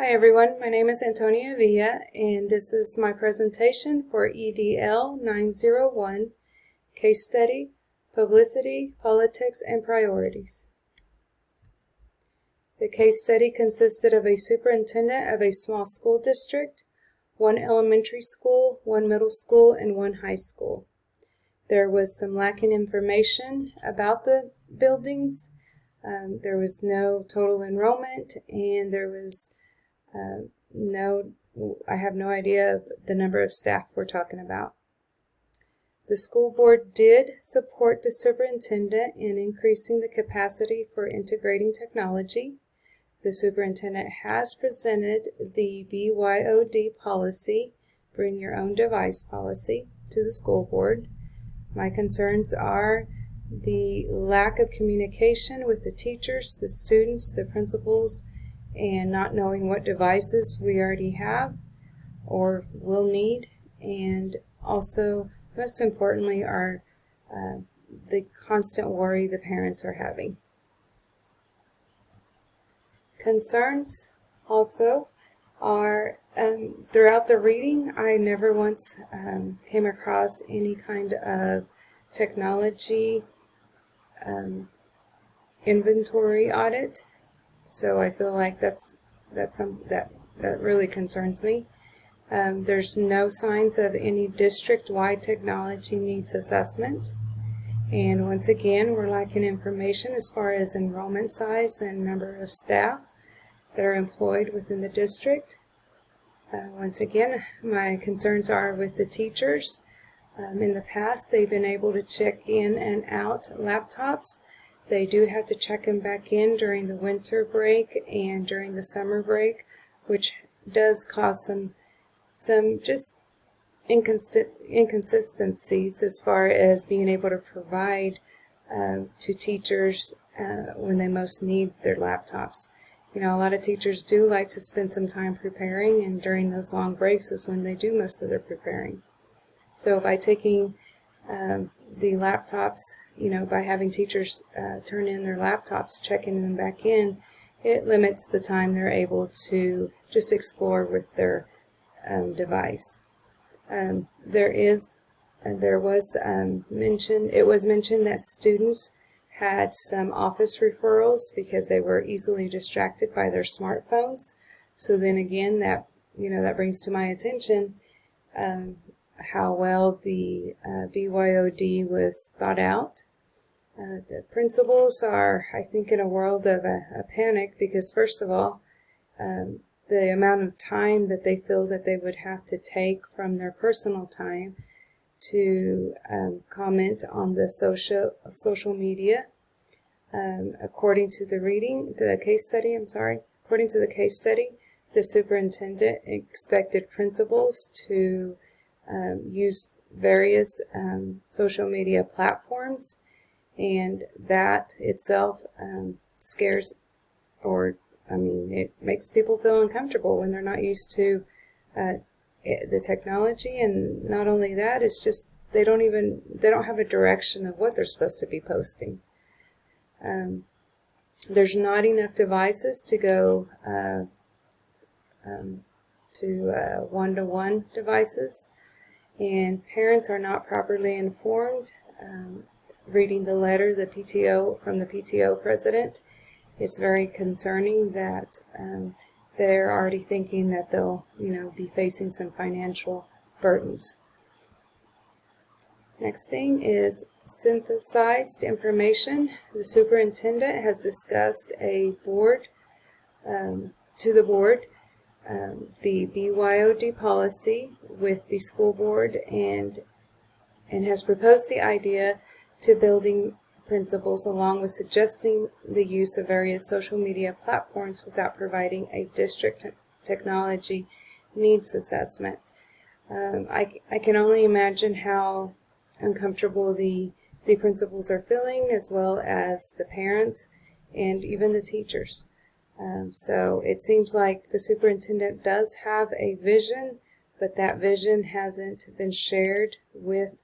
Hi everyone, my name is Antonia Villa and this is my presentation for EDL 901, Case Study, Publicity, Politics, and Priorities. The case study consisted of a superintendent of a small school district, one elementary school, one middle school, and one high school. There was some lacking information about the buildings. There was no total enrollment, and there was I have no idea of the number of staff we're talking about. The school board did support the superintendent in increasing the capacity for integrating technology. The superintendent has presented the BYOD policy, Bring Your Own Device policy, to the school board. My concerns are the lack of communication with the teachers, the students, the principals, and not knowing what devices we already have or will need, and also, most importantly, are the constant worry the parents are having. Concerns also are, throughout the reading, I never once came across any kind of technology inventory audit. So I feel like that's something that really concerns me. There's no signs of any district-wide technology needs assessment. And once again, we're lacking information as far as enrollment size and number of staff that are employed within the district. Once again, my concerns are with the teachers. In the past, they've been able to check in and out laptops. They do have to check them back in during the winter break and during the summer break, which does cause some just inconsistencies as far as being able to provide to teachers when they most need their laptops. You know, a lot of teachers do like to spend some time preparing, and during those long breaks is when they do most of their preparing. So by taking the laptops, by having teachers turn in their laptops, checking them back in, it limits the time they're able to just explore with their device. It was mentioned that students had some office referrals because they were easily distracted by their smartphones. So then again, that brings to my attention how well the BYOD was thought out. The principals are, I think, in a world of a panic because, first of all, the amount of time that they feel that they would have to take from their personal time to comment on the social media. According to the case study, the superintendent expected principals to use various social media platforms, and that itself scares, it makes people feel uncomfortable when they're not used to the technology. And not only that, it's just they don't have a direction of what they're supposed to be posting. There's not enough devices to go to one-to-one devices, and parents are not properly informed. Reading the letter from the PTO president, it's very concerning that they're already thinking that they'll be facing some financial burdens. Next thing is synthesized information. The superintendent has discussed to the board the BYOD policy with the school board and has proposed the idea to building principals, along with suggesting the use of various social media platforms without providing a district technology needs assessment. I can only imagine how uncomfortable the principals are feeling, as well as the parents and even the teachers. So it seems like the superintendent does have a vision, but that vision hasn't been shared with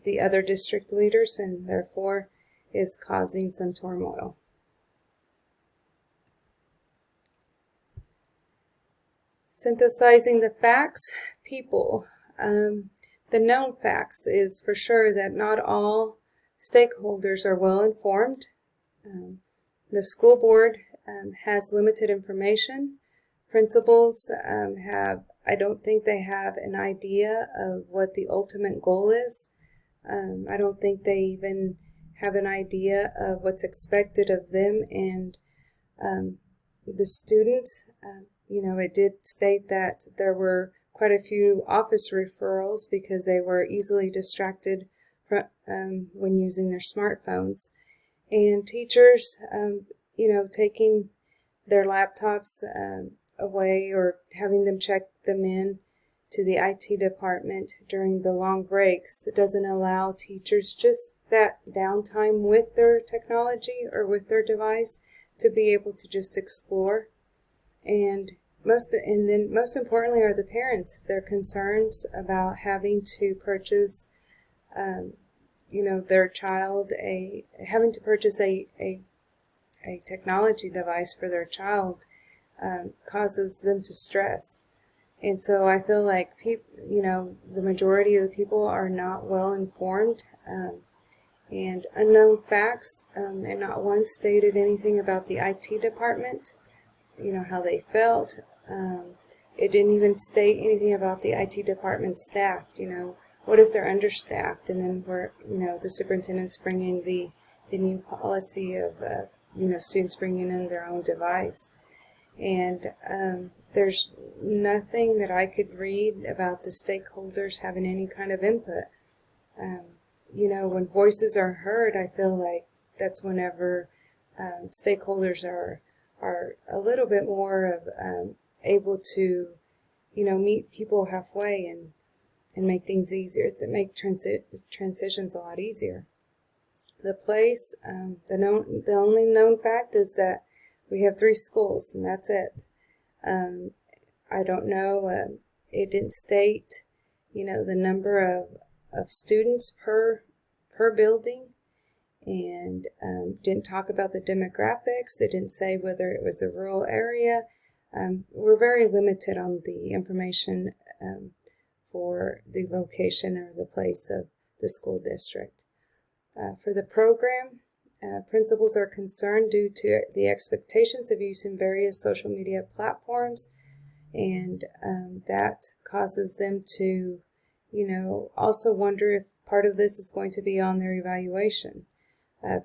the other district leaders, and therefore is causing some turmoil. Synthesizing the facts, people. The known facts is for sure that not all stakeholders are well informed. The school board has limited information. Principals I don't think they have an idea of what the ultimate goal is. I don't think they even have an idea of what's expected of them and the students. It did state that there were quite a few office referrals because they were easily distracted when using their smartphones. And teachers, taking their laptops away or having them check them in to the IT department during the long breaks. It doesn't allow teachers just that downtime with their technology or with their device to be able to just explore. And most importantly are the parents. Their concerns about having to purchase their child having to purchase a technology device for their child causes them to stress. And so I feel like the majority of the people are not well informed and unknown facts, and not one stated anything about the IT department, how they felt. It didn't even state anything about the IT department staff. What if they're understaffed and then the superintendent's bringing the new policy of students bringing in their own device. And there's nothing that I could read about the stakeholders having any kind of input. When voices are heard, I feel like that's whenever stakeholders are a little bit more of able to, meet people halfway and make things easier, that make transitions a lot easier. The place, the only known fact is that we have 3 schools, and that's it. I don't know, it didn't state, the number of students per building, and didn't talk about the demographics. It didn't say whether it was a rural area. We're very limited on the information for the location or the place of the school district. For the program, principals are concerned due to the expectations of using various social media platforms, and that causes them to, also wonder if part of this is going to be on their evaluation.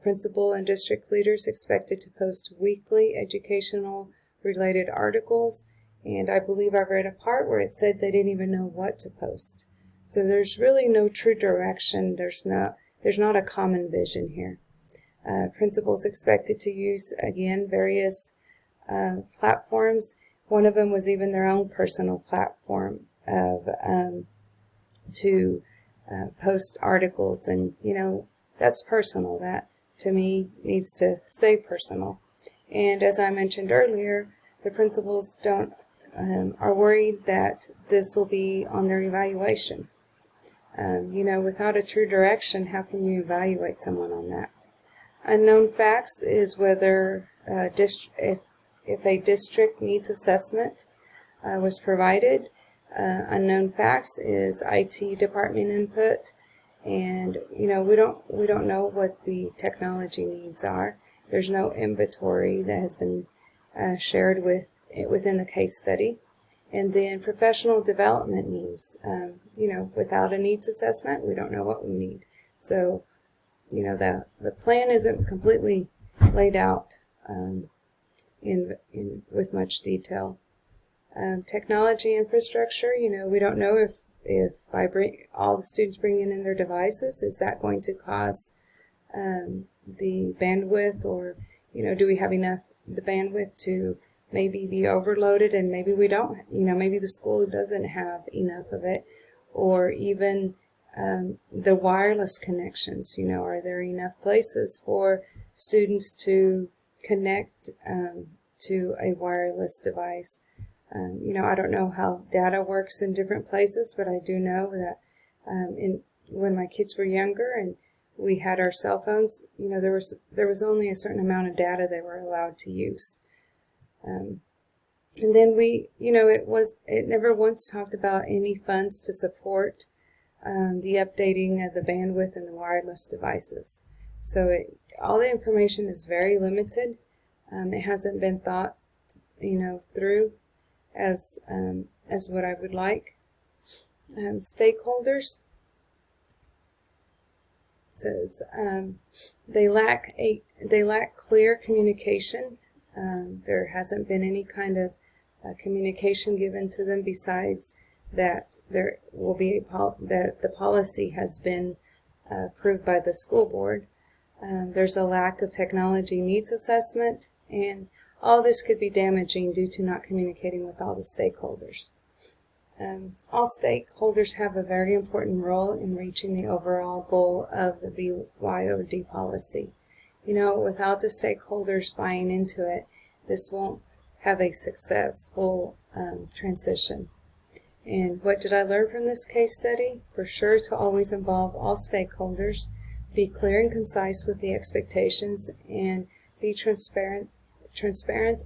Principal and district leaders expected to post weekly educational related articles, and I believe I read a part where it said they didn't even know what to post. So there's really no true direction. There's not a common vision here. Principals expected to use, again, various platforms. One of them was even their own personal platform to post articles, and that's personal. That to me needs to stay personal. And as I mentioned earlier, the principals are worried that this will be on their evaluation. Without a true direction, how can you evaluate someone on that? Unknown facts is whether if a district needs assessment was provided. Unknown facts is IT department input, and we don't know what the technology needs are. There's no inventory that has been shared within the case study. And then professional development needs. Without a needs assessment, we don't know what we need. So, the plan isn't completely laid out with much detail. Technology infrastructure, we don't know if by all the students bringing in their devices, is that going to cause the bandwidth, or do we have enough the bandwidth to maybe be overloaded, and maybe we don't, maybe the school doesn't have enough of it, or even the wireless connections, are there enough places for students to connect to a wireless device? I don't know how data works in different places, but I do know that when my kids were younger and we had our cell phones, there was only a certain amount of data they were allowed to use. And then it never once talked about any funds to support the updating of the bandwidth and the wireless devices. So all the information is very limited. It hasn't been thought, through as what I would like. Stakeholders says they lack clear communication. There hasn't been any kind of communication given to them besides that there will be that the policy has been approved by the school board. There's a lack of technology needs assessment, and all this could be damaging due to not communicating with all the stakeholders. All stakeholders have a very important role in reaching the overall goal of the BYOD policy. Without the stakeholders buying into it, this won't have a successful transition. And what did I learn from this case study? For sure to always involve all stakeholders, be clear and concise with the expectations, and be transparent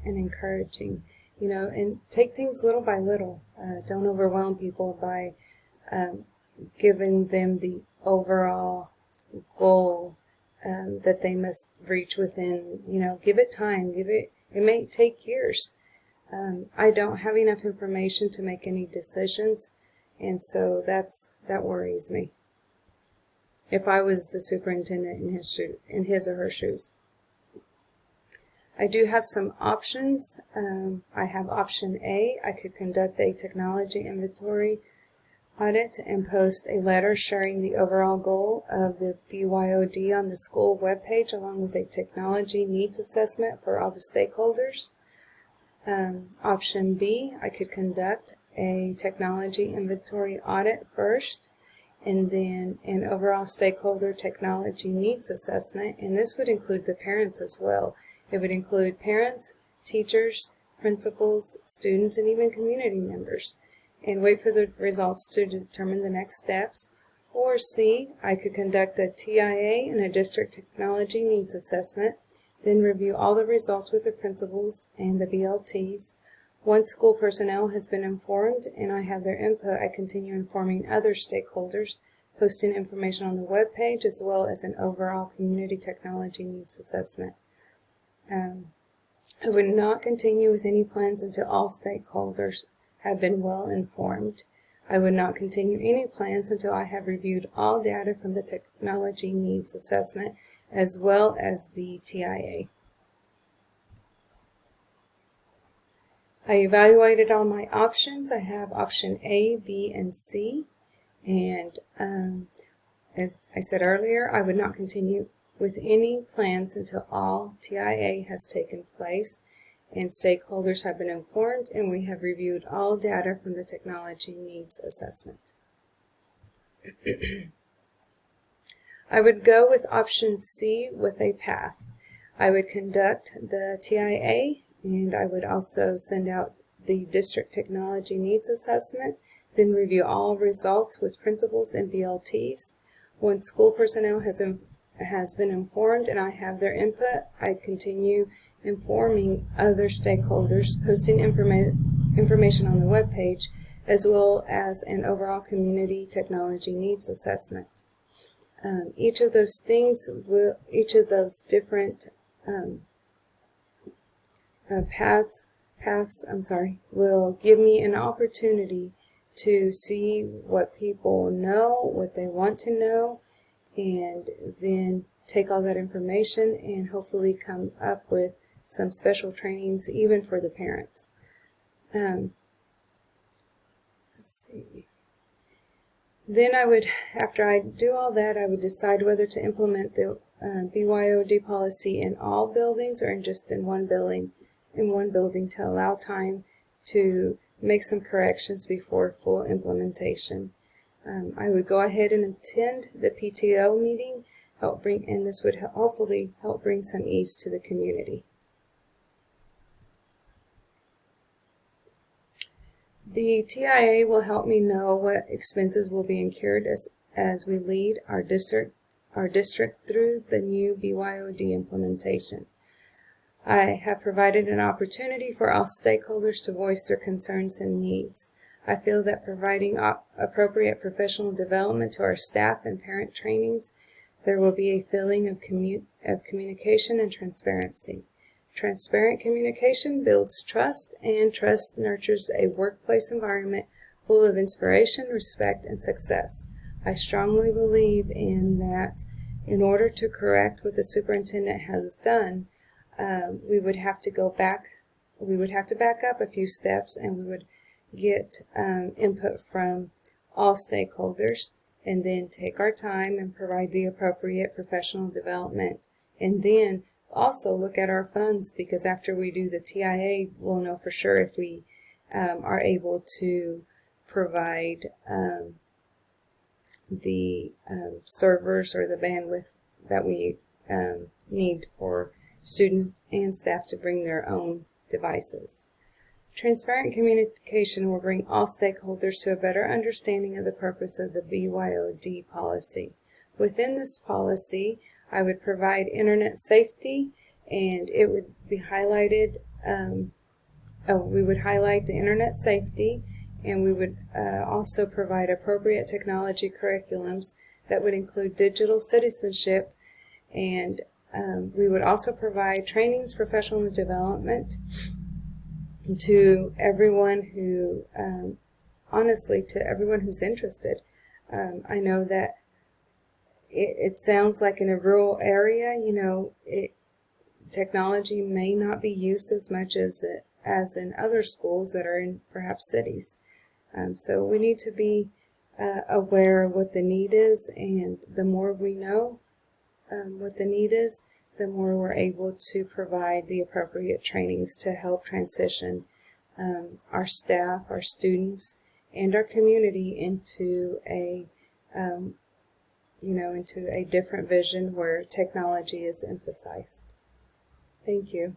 and encouraging. And take things little by little. Don't overwhelm people by giving them the overall goal that they must reach within. Give it time. It may take years. I don't have enough information to make any decisions, and so that worries me. If I was the superintendent in his or her shoes. I do have some options. I have option A. I could conduct a technology inventory audit and post a letter sharing the overall goal of the BYOD on the school webpage, along with a technology needs assessment for all the stakeholders. Option B, I could conduct a technology inventory audit first, and then an overall stakeholder technology needs assessment, and this would include the parents as well. It would include parents, teachers, principals, students, and even community members, and wait for the results to determine the next steps. Or C, I could conduct a TIA and a district technology needs assessment, then review all the results with the principals and the BLTs. Once school personnel has been informed and I have their input, I continue informing other stakeholders, posting information on the web page as well as an overall community technology needs assessment. I would not continue with any plans until all stakeholders have been well informed. I would not continue any plans until I have reviewed all data from the technology needs assessment as well as the TIA. I evaluated all my options. I have option A, B, and C. And as I said earlier, I would not continue with any plans until all TIA has taken place and stakeholders have been informed and we have reviewed all data from the technology needs assessment. I would go with option C with a path. I would conduct the TIA, and I would also send out the district technology needs assessment, then review all results with principals and BLTs. Once school personnel has been informed and I have their input, I continue informing other stakeholders, posting information on the webpage, as well as an overall community technology needs assessment. Each of those different paths will give me an opportunity to see what people know, what they want to know, and then take all that information and hopefully come up with some special trainings even for the parents. Let's see. Then after I do all that, I would decide whether to implement the BYOD policy in all buildings or just in one building to allow time to make some corrections before full implementation. I would go ahead and attend the PTO meeting, and this would hopefully help bring some ease to the community. The TIA will help me know what expenses will be incurred as we lead our district through the new BYOD implementation. I have provided an opportunity for all stakeholders to voice their concerns and needs. I feel that providing appropriate professional development to our staff and parent trainings, there will be a feeling of communication and transparency. Transparent communication builds trust, and trust nurtures a workplace environment full of inspiration, respect, and success. I strongly believe in that in order to correct what the superintendent has done, we would have to back up a few steps, and we would get input from all stakeholders, and then take our time and provide the appropriate professional development. And then also look at our funds, because after we do the TIA, we'll know for sure if we are able to provide the servers or the bandwidth that we need for students and staff to bring their own devices. Transparent communication will bring all stakeholders to a better understanding of the purpose of the BYOD policy. Within this policy, I would provide internet safety, and it would be highlighted, we would highlight the internet safety, and we would also provide appropriate technology curriculums that would include digital citizenship, and we would also provide trainings, professional development to everyone who, honestly, to everyone who's interested. I know that it sounds like in a rural area, technology may not be used as much as in other schools that are in perhaps cities. So we need to be aware of what the need is, and the more we know what the need is, the more we're able to provide the appropriate trainings to help transition our staff, our students, and our community into a into a different vision where technology is emphasized. Thank you.